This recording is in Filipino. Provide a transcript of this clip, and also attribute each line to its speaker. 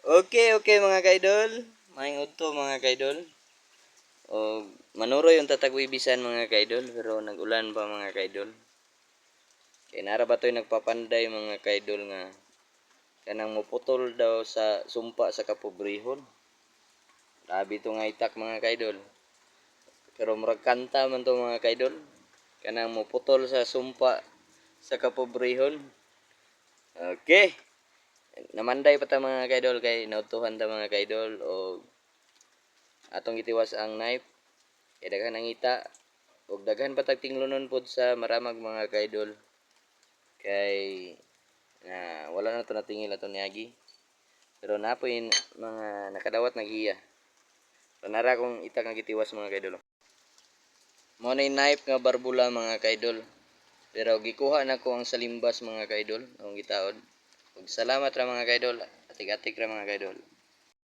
Speaker 1: Okay mga kaidol. Maayong udto mga kaidol. O manuro yung tatagwibisan mga kaidol pero nag-ulan pa mga kaidol. Kaya nara ba to'y nagpapanday mga kaidol nga kanang muputol daw sa sumpa sa kapobrehon. Labi to nga itak mga kaidol. Pero murag kanta man to mga kaidol. Kanang muputol sa sumpa sa kapobrehon. Okay. Namanday pa ta mga kaidol kay nautuhan ta mga kaidol o atong gitiwas ang knife kay daghan nangita ug daghan pa tag tinglunon pod sa maramag mga kaidol kay wala na to natingil ato niagi pero napoy mga nakadawat naghiya panara kong itak nga gitiwas mga kaidol mo na knife nga barbula mga kaidol pero gikuha na ko ang salimbas mga kaidol ang gitaod ug salamat ra mga kaidol atik-atik ra mga kaidol.